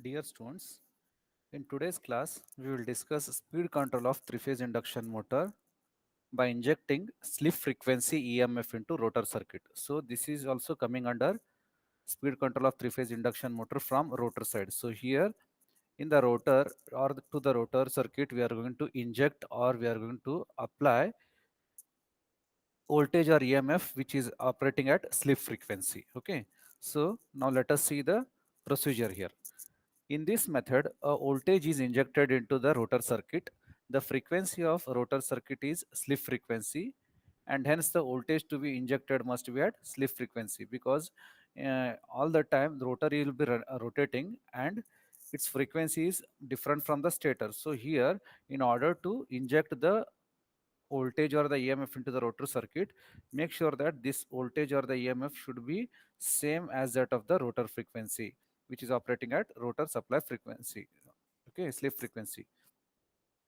Dear students, in today's class, we will discuss speed control of three-phase induction motor by injecting slip frequency EMF into rotor circuit. So this is also coming under speed control of three-phase induction motor from rotor side. So here in the rotor or to the rotor circuit, we are going to inject or we are going to apply voltage or EMF which is operating at slip frequency. Okay. So now let us see the procedure here. In this method, a voltage is injected into the rotor circuit. The frequency of rotor circuit is slip frequency, and hence the voltage to be injected must be at slip frequency, because all the time the rotor will be rotating and its frequency is different from the stator. So here, in order to inject the voltage or the EMF into the rotor circuit, make sure that this voltage or the EMF should be same as that of the rotor frequency, which is operating at rotor supply frequency, okay, slip frequency.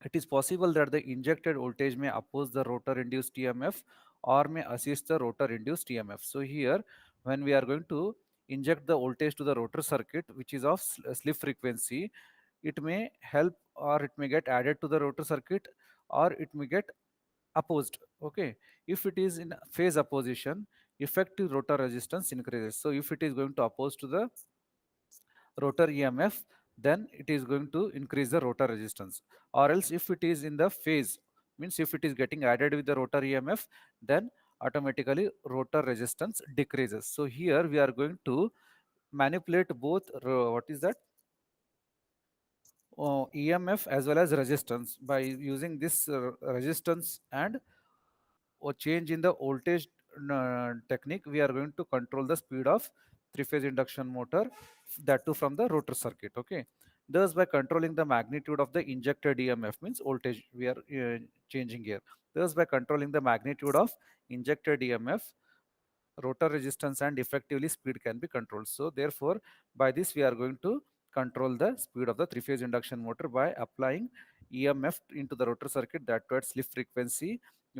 It is possible that the injected voltage may oppose the rotor induced EMF or may assist the rotor induced EMF. So here, when we are going to inject the voltage to the rotor circuit, which is of slip frequency, it may help or it may get added to the rotor circuit or it may get opposed. Okay, if it is in phase opposition, effective rotor resistance increases. So if it is going to oppose to the rotor EMF, then it is going to increase the rotor resistance. Or else if it is in the phase, means if it is getting added with the rotor EMF, then automatically rotor resistance decreases. So here we are going to manipulate both what is that EMF as well as resistance by using this resistance and or change in the voltage technique. We are going to control the speed of three-phase induction motor, that too from the rotor circuit. Okay, thus by controlling the magnitude of the injected EMF, means voltage we are changing here. Thus by controlling the magnitude of injected EMF, rotor resistance and effectively speed can be controlled. So therefore, by this we are going to control the speed of the three-phase induction motor by applying EMF into the rotor circuit, that too at slip frequency.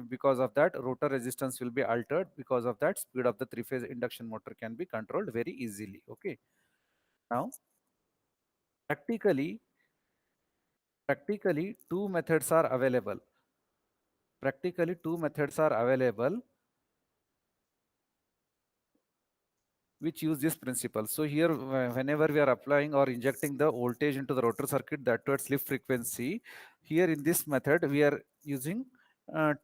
Because of that, rotor resistance will be altered. Because of that, speed of the three-phase induction motor can be controlled very easily. Okay. Now, practically, practically two methods are available. Practically two methods are available which use this principle. So here, whenever we are applying or injecting the voltage into the rotor circuit, that to at slip frequency, here in this method we are using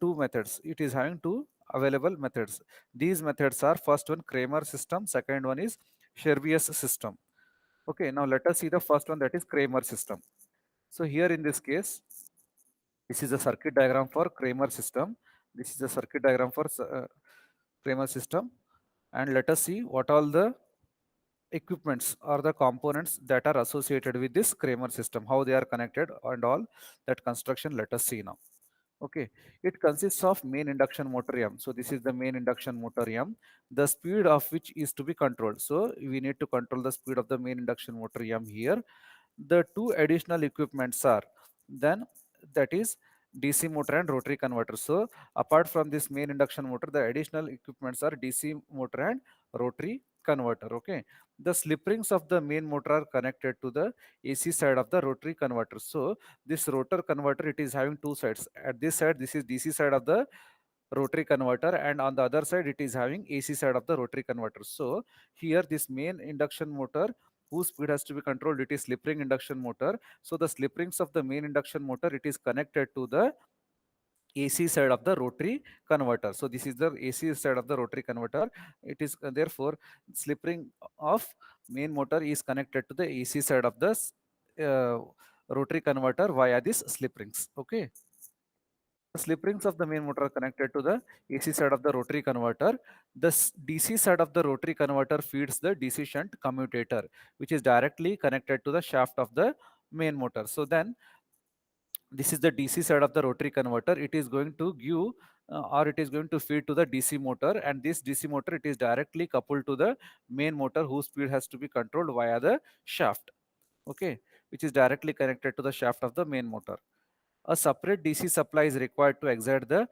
two methods. It is having two available methods. These methods are, first one Kramer system, second one is Chervius system. Okay, now let us see the first one, that is Kramer system. So here in this case, this is a circuit diagram for Kramer system. This is a circuit diagram for Kramer system, and let us see what all the equipments or the components that are associated with this Kramer system, how they are connected and all that construction. Let us see now. Okay, it consists of main induction motor M. So this is the main induction motor M, the speed of which is to be controlled. So we need to control the speed of the main induction motor M here. The two additional equipments are then, that is DC motor and rotary converter. So apart from this main induction motor, the additional equipments are DC motor and rotary converter. Okay, the slip rings of the main motor are connected to the AC side of the rotary converter. So this rotor converter, it is having two sides. At this side, this is DC side of the rotary converter, and on the other side it is having AC side of the rotary converter. So here this main induction motor, whose speed has to be controlled, it is slip ring induction motor. So the slip rings of the main induction motor, it is connected to the AC side of the rotary converter. So this is the AC side of the rotary converter. It is therefore slip ring of main motor is connected to the AC side of the uh, rotary converter via these slip rings. Okay. The slip rings of the main motor are connected to the AC side of the rotary converter. The DC side of the rotary converter feeds the DC shunt commutator, which is directly connected to the shaft of the main motor. So then this is the DC side of the rotary converter. It is going to give or it is going to feed to the DC motor, and this DC motor, it is directly coupled to the main motor, whose speed has to be controlled via the shaft. Okay, which is directly connected to the shaft of the main motor. A separate DC supply is required to excite the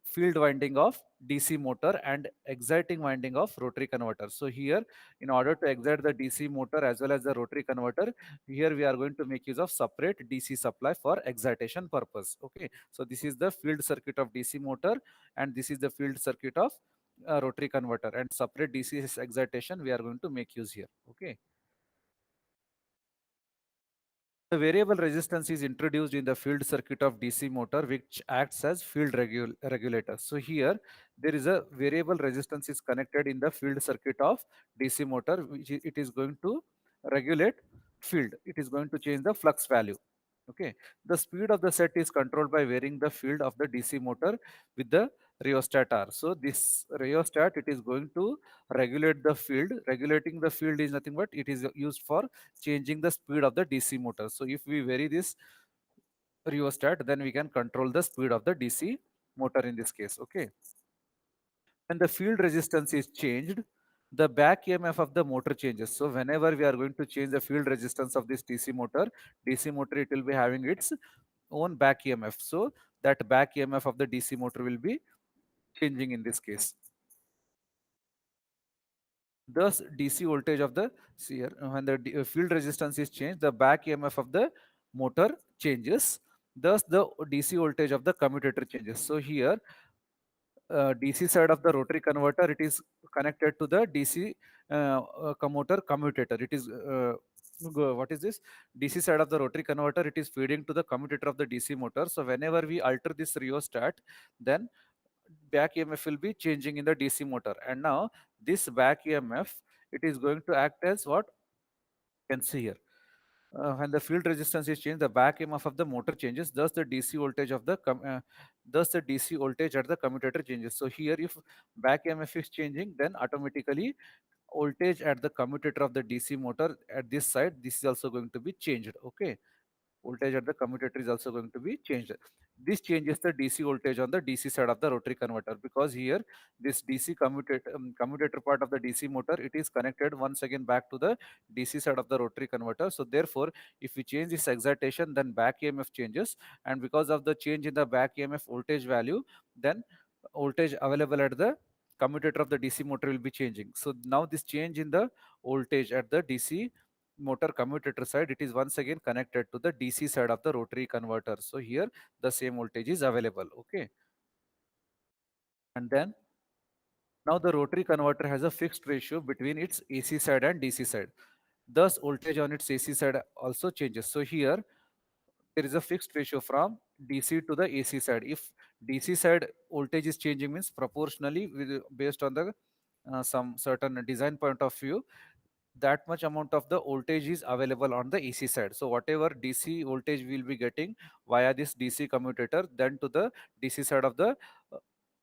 field winding of DC motor and exciting winding of rotary converter. So here, in order to excite the DC motor as well as the rotary converter, here we are going to make use of separate DC supply for excitation purpose. Okay, so this is the field circuit of DC motor, and this is the field circuit of rotary converter, and separate DC excitation we are going to make use here. Okay. The variable resistance is introduced in the field circuit of DC motor, which acts as field regulator. So here there is a variable resistance is connected in the field circuit of DC motor, which it is going to regulate field. It is going to change the flux value. Okay. The speed of the set is controlled by varying the field of the DC motor with the rheostat R. So this rheostat, it is going to regulate the field. Regulating the field is nothing but it is used for changing the speed of the DC motor. So if we vary this rheostat, then we can control the speed of the DC motor in this case. Okay. When the field resistance is changed, the back EMF of the motor changes. So whenever we are going to change the field resistance of this DC motor, it will be having its own back EMF. So that back EMF of the DC motor will be changing in this case. Thus, DC voltage of the here when the field resistance is changed, the back EMF of the motor changes. Thus, the DC voltage of the commutator changes. So here, DC side of the rotary converter, it is connected to the DC motor commutator. It is what is this? DC side of the rotary converter, it is feeding to the commutator of the DC motor. So whenever we alter this rheostat, then back EMF will be changing in the DC motor. And now this back EMF, it is going to act as what you can see here. When the field resistance is changed, the back EMF of the motor changes. Thus, the DC voltage of the thus the DC voltage at the commutator changes. So here, if back EMF is changing, then automatically voltage at the commutator of the DC motor at this side, this is also going to be changed. Okay, voltage at the commutator is also going to be changed. This changes the DC voltage on the DC side of the rotary converter, because here this DC commutator part of the DC motor, it is connected once again back to the DC side of the rotary converter. So therefore, if we change this excitation, then back EMF changes, and because of the change in the back EMF voltage value, then voltage available at the commutator of the DC motor will be changing. So now this change in the voltage at the DC motor commutator side, it is once again connected to the DC side of the rotary converter. So here the same voltage is available. Okay. And then now the rotary converter has a fixed ratio between its AC side and DC side. Thus voltage on its AC side also changes. So here there is a fixed ratio from DC to the AC side. If DC side voltage is changing, means proportionally based on the some certain design point of view, that much amount of the voltage is available on the AC side. So whatever DC voltage we will be getting via this DC commutator, then to the DC side of the uh,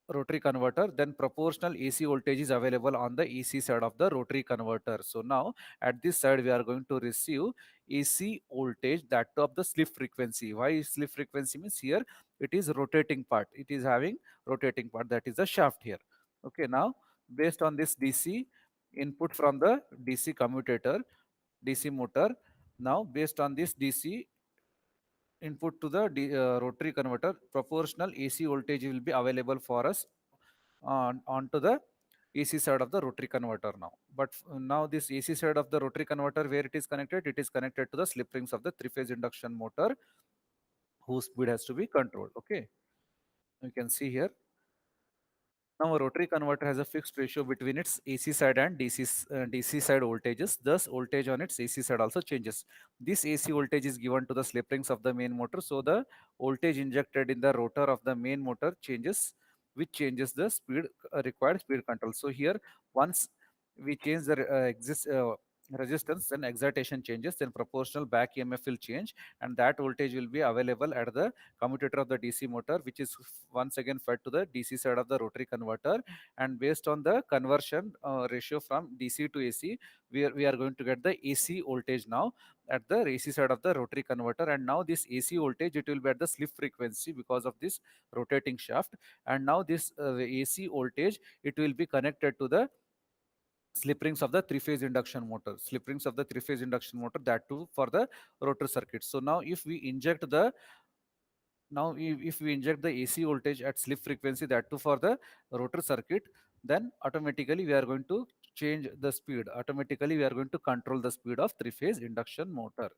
rotary converter, then proportional AC voltage is available on the AC side of the rotary converter. So now at this side we are going to receive AC voltage, that of the slip frequency. Why slip frequency? Means here it is rotating part. It is having rotating part, that is the shaft here. Okay, now based on this DC input from the DC commutator, DC motor. Now, based on this DC input to the rotary converter, proportional AC voltage will be available for us onto the AC side of the rotary converter now. But now this AC side of the rotary converter, where it is connected to the slip rings of the three-phase induction motor, whose speed has to be controlled. Okay, you can see here. Now, a rotary converter has a fixed ratio between its AC side and DC side voltages. Thus, voltage on its AC side also changes. This AC voltage is given to the slip rings of the main motor. So, the voltage injected in the rotor of the main motor changes, which changes the speed required speed control. So, here once we change the resistance, then excitation changes, then proportional back EMF will change, and that voltage will be available at the commutator of the DC motor, which is once again fed to the DC side of the rotary converter. And based on the conversion ratio from DC to AC, we are going to get the AC voltage now at the AC side of the rotary converter. And now this AC voltage, it will be at the slip frequency because of this rotating shaft. And now this AC voltage, it will be connected to the slip rings of the three-phase induction motor, slip rings of the three-phase induction motor, that too for the rotor circuit. So now if we inject the Now, if we inject the AC voltage at slip frequency, that too for the rotor circuit, then automatically we are going to change the speed. Automatically, we are going to control the speed of three-phase induction motor.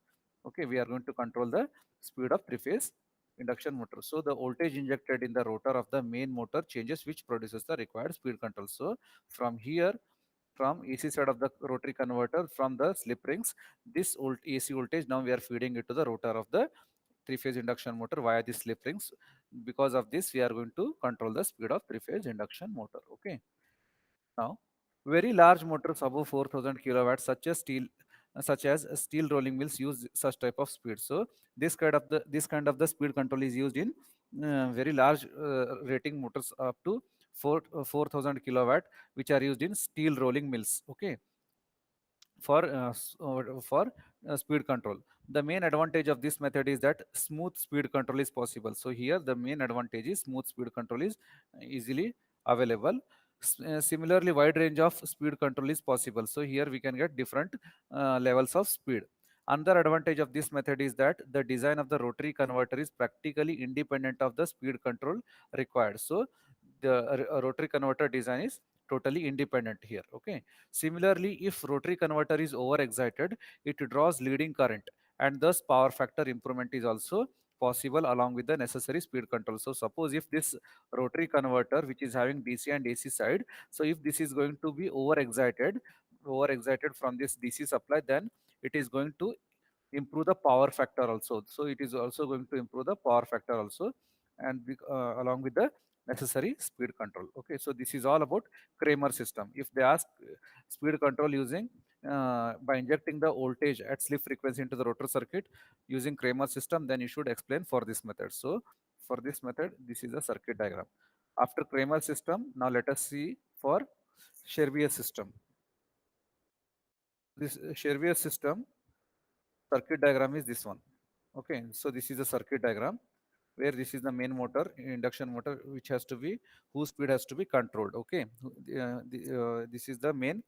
Okay, we are going to control the speed of three-phase induction motor. So the voltage injected in the rotor of the main motor changes, which produces the required speed control. So from here, from AC side of the rotary converter, from the slip rings, this AC voltage now we are feeding it to the rotor of the three-phase induction motor via the slip rings. Because of this, we are going to control the speed of three-phase induction motor. Okay. Now, very large motors above 4,000 kilowatts, such as steel rolling mills, use such type of speed. So this kind of the speed control is used in very large rating motors up to 4,000 kilowatt, which are used in steel rolling mills. Okay, for speed control. The main advantage of this method is that smooth speed control is possible. So here the main advantage is smooth speed control is easily available. Similarly, wide range of speed control is possible. So here we can get different levels of speed. Another advantage of this method is that the design of the rotary converter is practically independent of the speed control required. So the rotary converter design is totally independent here. Okay. Similarly, if rotary converter is overexcited, it draws leading current, and thus power factor improvement is also possible along with the necessary speed control. So suppose if this rotary converter, which is having DC and AC side, so if this is going to be overexcited from this DC supply, then it is going to improve the power factor also. So it is also going to improve the power factor also, and along with the necessary speed control. Okay, so this is all about Kramer system. If they ask speed control using by injecting the voltage at slip frequency into the rotor circuit using Kramer system, then you should explain for this method. So for this method, this is a circuit diagram. After Kramer system, now let us see for Chervier system. This Chervier system circuit diagram is this one. Okay, so this is a circuit diagram where this is the main motor, induction motor, which has to be, whose speed has to be controlled. Okay, this is the main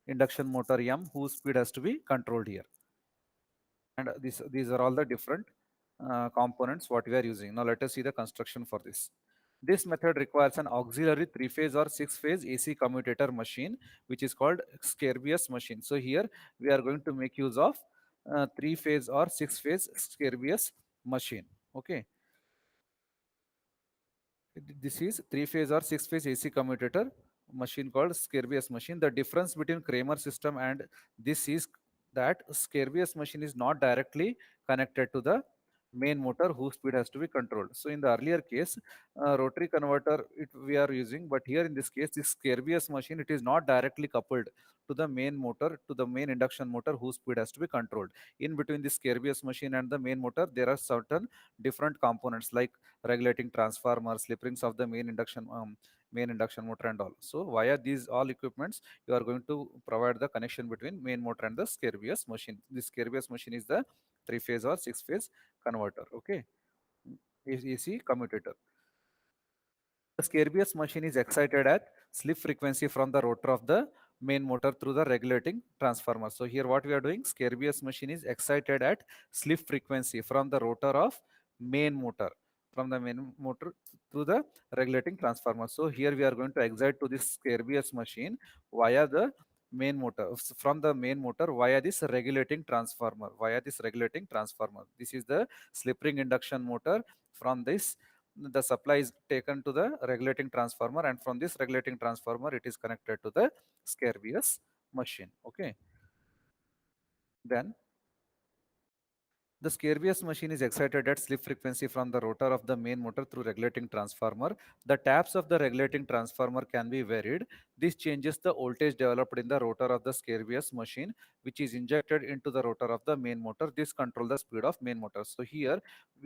induction motor M, whose speed has to be controlled here. And these are all the different components what we are using. Now let us see the construction for this. This method requires an auxiliary three-phase or six-phase AC commutator machine, which is called Scabious machine. So here we are going to make use of three-phase or six-phase Scabious machine. Okay, this is three-phase or six-phase AC commutator machine called Scabious machine. The difference between Kramer system and this is that Scabious machine is not directly connected to the main motor whose speed has to be controlled. So in the earlier case, rotary converter we are using, but here in this case, this Scabious machine, it is not directly coupled to the main motor, to the main induction motor whose speed has to be controlled. In between this Scabious machine and the main motor, there are certain different components like regulating transformer, slip rings of the main induction motor and all. So via these all equipments, you are going to provide the connection between main motor and the Scabious machine. This Scabious machine is the three-phase or six-phase converter. Okay, AC commutator. The Scabious machine is excited at slip frequency from the rotor of the main motor through the regulating transformer. So here what we are doing, Scabious machine is excited at slip frequency from the rotor of main motor, from the main motor through the regulating transformer. So here we are going to excite to this Scabious machine via the main motor, from the main motor via this regulating transformer, This is the slip ring induction motor. From this, the supply is taken to the regulating transformer, and from this regulating transformer it is connected to the Scabious machine. Okay, then the Scabious machine is excited at slip frequency from the rotor of the main motor through regulating transformer. The taps of the regulating transformer can be varied. This changes the voltage developed in the rotor of the Scabious machine, which is injected into the rotor of the main motor. This controls the speed of main motor. So here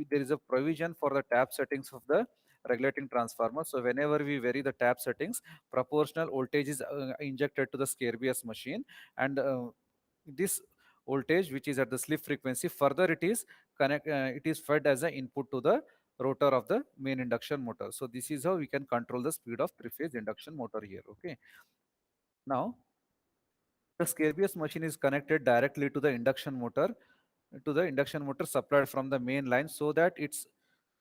there is a provision for the tap settings of the regulating transformer. So whenever we vary the tap settings, proportional voltage is injected to the Scabious machine, and this voltage, which is at the slip frequency, further it is fed as an input to the rotor of the main induction motor. So this is how we can control the speed of three-phase induction motor here. Okay, now the Scabious machine is connected directly to the induction motor to the induction motor supplied from the main line, so that it's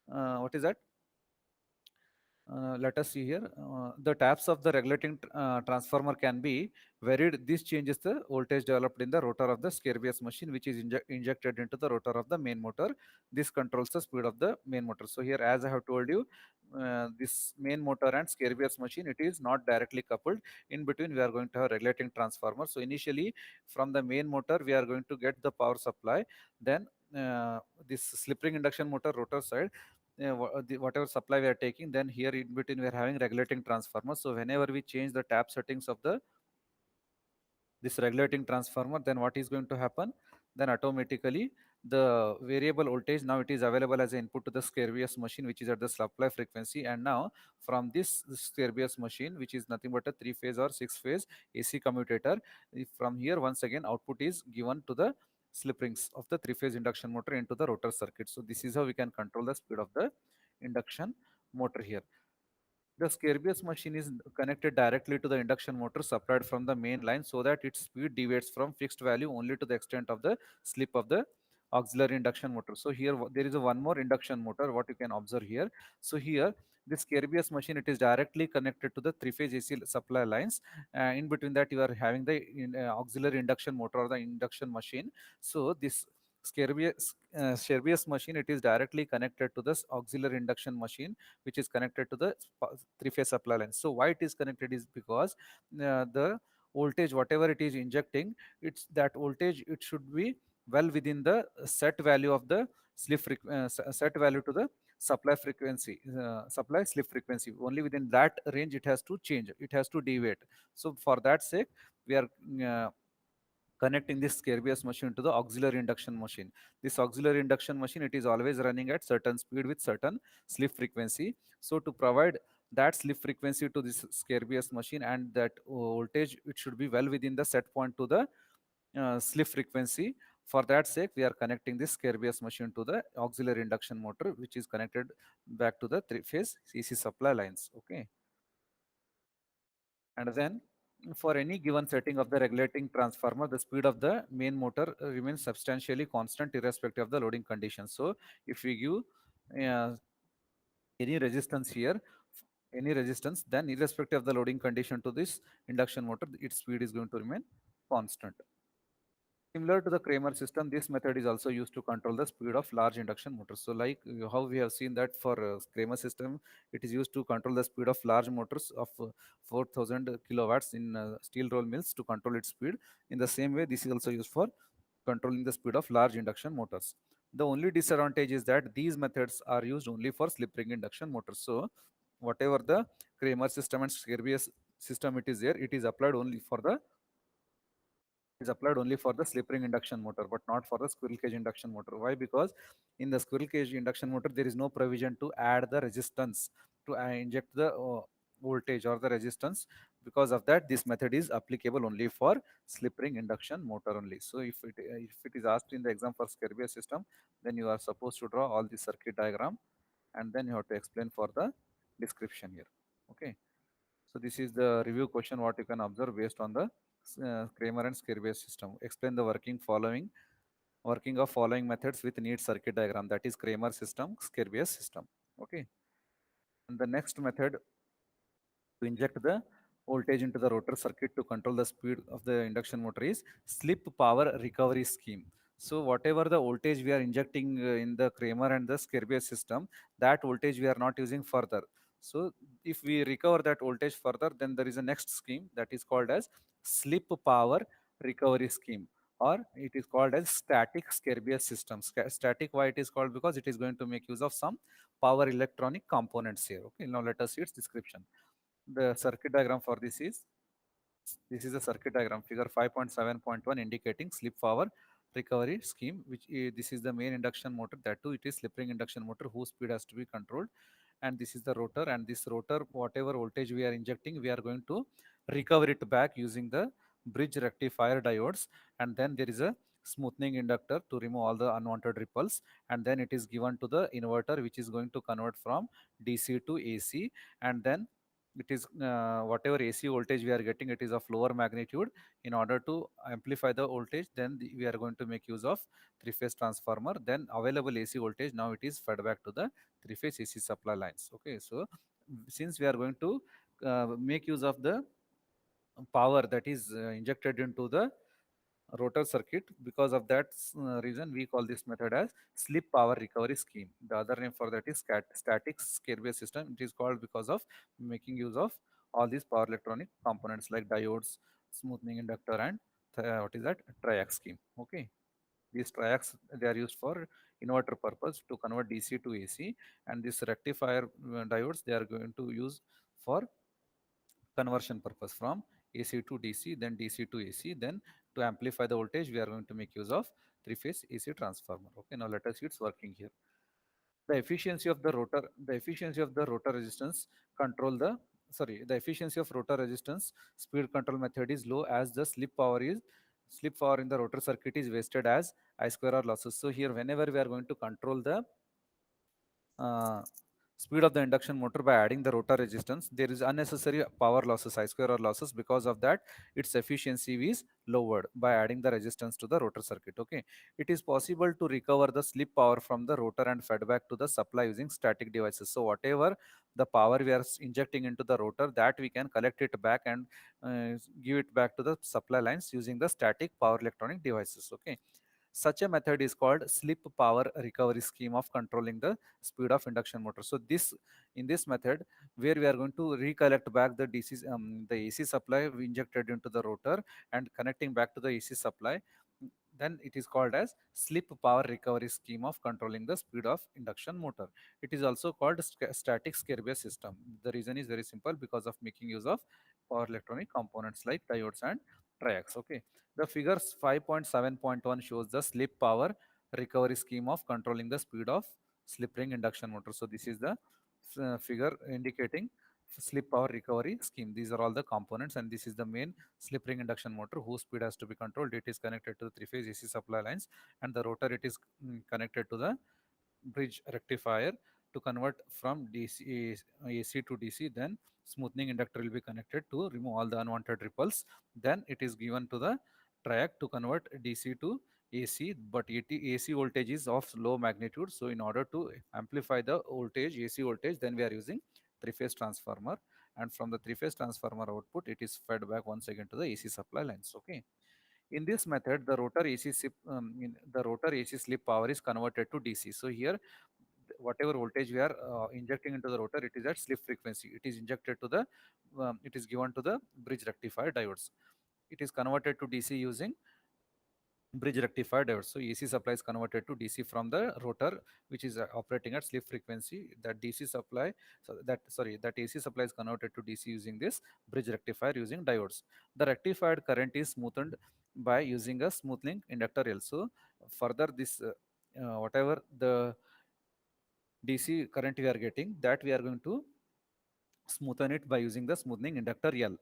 what is that? Let us see here. The taps of the regulating transformer can be varied. This changes the voltage developed in the rotor of the Scabious machine, which is injected into the rotor of the main motor. This controls the speed of the main motor. So here, as I have told you, this main motor and Scabious machine, it is not directly coupled. In between, we are going to have regulating transformer. So initially, from the main motor, we are going to get the power supply. Then this slip ring induction motor rotor side, whatever supply we are taking, then here in between we are having regulating transformer. So whenever we change the tap settings of the this regulating transformer, then what is going to happen? Then automatically the variable voltage, now it is available as an input to the Scabious machine, which is at the supply frequency. And now from this Scabious machine, which is nothing but a 3-phase or 6-phase AC commutator, from here once again output is given to the slip rings of the 3-phase induction motor into the rotor circuit. So this is how we can control the speed of the induction motor here. The Scabious machine is connected directly to the induction motor supplied from the main line, so that its speed deviates from fixed value only to the extent of the slip of the auxiliary induction motor. So here there is a one more induction motor, what you can observe here. So here this Scabious machine, it is directly connected to the three-phase AC supply lines. In between that you are having the auxiliary induction motor or the induction machine. So this Scabious machine, it is directly connected to this auxiliary induction machine, which is connected to the three-phase supply line. So why it is connected is because the voltage whatever it is injecting, it's that voltage, it should be well within the set value of the set value to the supply frequency, supply slip frequency. Only within that range it has to change, it has to deviate. So for that sake, we are connecting this Scabious machine to the auxiliary induction machine. This auxiliary induction machine, it is always running at certain speed with certain slip frequency. So to provide that slip frequency to this Scabious machine, and that voltage, it should be well within the set point to the slip frequency. For that sake, we are connecting this Scabious machine to the auxiliary induction motor, which is connected back to the three-phase AC supply lines. Okay. And then for any given setting of the regulating transformer, the speed of the main motor remains substantially constant irrespective of the loading conditions. So if we give uh, any resistance here, any resistance, then irrespective of the loading condition to this induction motor, its speed is going to remain constant. Similar to the Kramer system, this method is also used to control the speed of large induction motors. So like how we have seen that for Kramer system, it is used to control the speed of large motors of 4000 kilowatts in steel roll mills to control its speed. In the same way, this is also used for controlling the speed of large induction motors. The only disadvantage is that these methods are used only for slip ring induction motors. So whatever the Kramer system and Scabious system it is there, it is applied only for the is applied only for the slip ring induction motor, but not for the squirrel cage induction motor. Why? Because in the squirrel cage induction motor, there is no provision to add the resistance to inject the voltage or the resistance. Because of that, this method is applicable only for slip ring induction motor only. So if it is asked in the exam for Scabious system, then you are supposed to draw all the circuit diagram, and then you have to explain for the description here. Okay. So this is the review question what you can observe based on the Kramer and Scabious system. Explain the working of following methods with neat circuit diagram. That is Kramer system, Scabious system. Okay. And the next method to inject the voltage into the rotor circuit to control the speed of the induction motor is slip power recovery scheme. So whatever the voltage we are injecting in the Kramer and the Scabious system, that voltage we are not using further. So if we recover that voltage further, then there is a next scheme that is called as slip power recovery scheme, or it is called as static Scabious system. Static, why it is called? Because it is going to make use of some power electronic components here. Okay, now let us see its description. The circuit diagram for this is a circuit diagram, figure 5.7.1, indicating slip power recovery scheme, which this is the main induction motor. That too, it is slip ring induction motor whose speed has to be controlled. And this is the rotor, and this rotor, whatever voltage we are injecting, we are going to recover it back using the bridge rectifier diodes. And then there is a smoothing inductor to remove all the unwanted ripples, and then it is given to the inverter, which is going to convert from DC to AC. And then it is whatever AC voltage we are getting, it is of lower magnitude. In order to amplify the voltage, then we are going to make use of three-phase transformer. Then available AC voltage, now it is fed back to the three-phase AC supply lines. Okay, so since we are going to make use of the power that is injected into the rotor circuit, because of that reason we call this method as slip power recovery scheme. The other name for that is static scale based system. It is called because of making use of all these power electronic components like diodes, smoothing inductor, and what is that, triac scheme. Okay, these triacs, they are used for inverter purpose to convert DC to AC, and this rectifier diodes, they are going to use for conversion purpose from AC to DC, then DC to AC. Then to amplify the voltage, we are going to make use of three-phase AC transformer. Okay, now let us see it's working here. The efficiency of the rotor resistance control the, sorry, the efficiency of rotor resistance speed control method is low, as the slip power in the rotor circuit is wasted as I square R losses. So here, whenever we are going to control the uh, speed of the induction motor by adding the rotor resistance, there is unnecessary power losses, I square or losses. Because of that, its efficiency is lowered by adding the resistance to the rotor circuit. Okay, it is possible to recover the slip power from the rotor and fed back to the supply using static devices. So whatever the power we are injecting into the rotor, that we can collect it back and give it back to the supply lines using the static power electronic devices. Okay, such a method is called slip power recovery scheme of controlling the speed of induction motor. So this, in this method, where we are going to recollect back the DC, the AC supply we injected into the rotor and connecting back to the AC supply, then it is called as slip power recovery scheme of controlling the speed of induction motor. It is also called static scare-based system. The reason is very simple, because of making use of power electronic components like diodes and triacs. Okay, the figures 5.7.1 shows the slip power recovery scheme of controlling the speed of slip ring induction motor. So this is the figure indicating slip power recovery scheme. These are all the components, and this is the main slip ring induction motor whose speed has to be controlled. It is connected to the three-phase AC supply lines, and the rotor, it is connected to the bridge rectifier to convert from DC AC to DC. Then smoothing inductor will be connected to remove all the unwanted ripples. Then it is given to the track to convert DC to AC, but AC voltage is of low magnitude. So in order to amplify the voltage, AC voltage, then we are using three-phase transformer, and from the three-phase transformer output, it is fed back once again to the AC supply lines. Okay, in this method, the rotor AC slip power is converted to DC. So here, whatever voltage we are injecting into the rotor, it is at slip frequency. It is injected to the, it is given to the bridge rectifier diodes. It is converted to DC using bridge rectifier diode. So AC supply is converted to DC from the rotor, which is operating at slip frequency. That DC supply, so that, sorry, that AC supply is converted to DC using this bridge rectifier using diodes. The rectified current is smoothed by using a smoothing inductor also. Further, this whatever the DC current we are getting, that we are going to smoothen it by using the smoothing inductor L.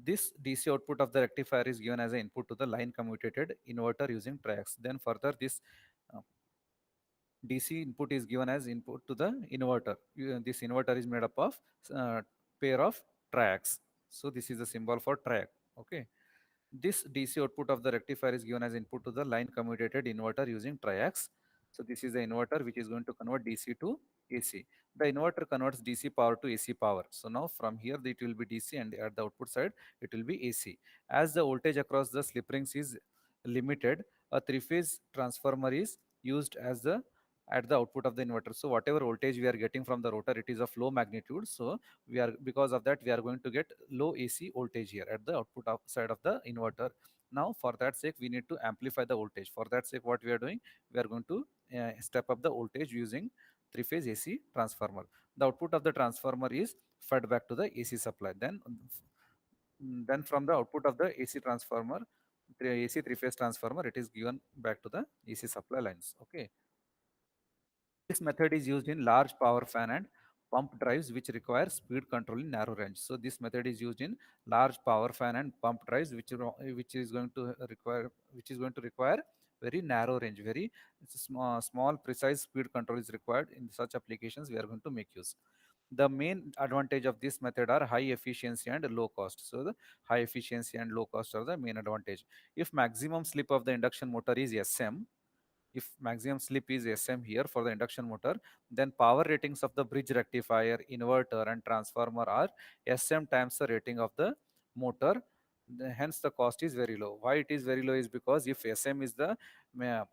This DC output of the rectifier is given as an input to the line commutated inverter using triacs. Then further, this uh, DC input is given as input to the inverter. This inverter is made up of pair of triacs. So this is the symbol for triac. Okay. This DC output of the rectifier is given as input to the line commutated inverter using triacs. So this is the inverter which is going to convert DC to AC. The inverter converts DC power to AC power. So now from here it will be DC, and at the output side it will be AC. As the voltage across the slip rings is limited, a three-phase transformer is used as the at the output of the inverter. So whatever voltage we are getting from the rotor, it is of low magnitude. So we are, because of that, we are going to get low AC voltage here at the output side of the inverter. Now for that sake, we need to amplify the voltage. For that sake, what we are doing, we are going to step up the voltage using three-phase AC transformer. The output of the transformer is fed back to the AC supply. Then from the output of the AC transformer, the AC three-phase transformer, it is given back to the AC supply lines. Okay, this method is used in large power fan and pump drives which require speed control in narrow range. So this method is used in large power fan and pump drives which is going to require very narrow range, small precise speed control is required. In such applications we are going to make use. The main advantage of this method are high efficiency and low cost. So the high efficiency and low cost are the main advantage. If maximum slip of the induction motor is Sm, if maximum slip is Sm here for the induction motor, then power ratings of the bridge rectifier, inverter and transformer are Sm times the rating of the motor. Hence the cost is very low. Why it is very low is because if Sm is the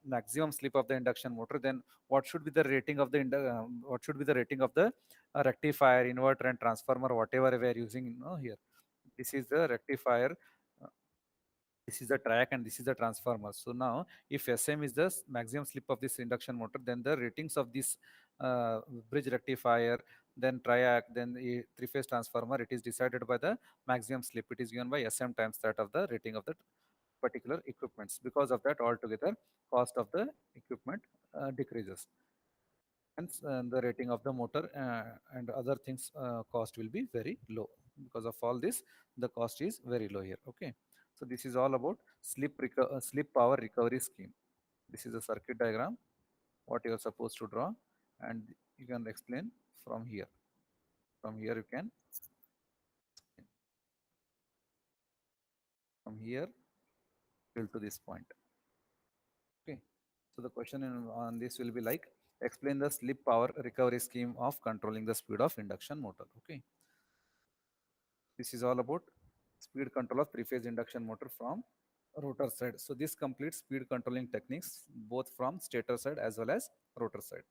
maximum slip of the induction motor, then what should be the rating of the what should be the rating of the rectifier, inverter and transformer, whatever we are using, here. This is the rectifier, uh, this is the track and this is the transformer. So now if Sm is the maximum slip of this induction motor, then the ratings of this uh, bridge rectifier, then triac, then a three-phase transformer, it is decided by the maximum slip. It is given by Sm times that of the rating of the particular equipments. Because of that, altogether cost of the equipment decreases. Hence the rating of the motor and other things cost will be very low. Because of all this, the cost is very low here. Okay, so this is all about slip power recovery scheme. This is a circuit diagram what you are supposed to draw, and you can explain from here. From here you can, from here till to this point. Okay, so the question on this will be like, explain the slip power recovery scheme of controlling the speed of induction motor. Okay, this is all about speed control of three-phase induction motor from rotor side. So this completes speed controlling techniques both from stator side as well as rotor side.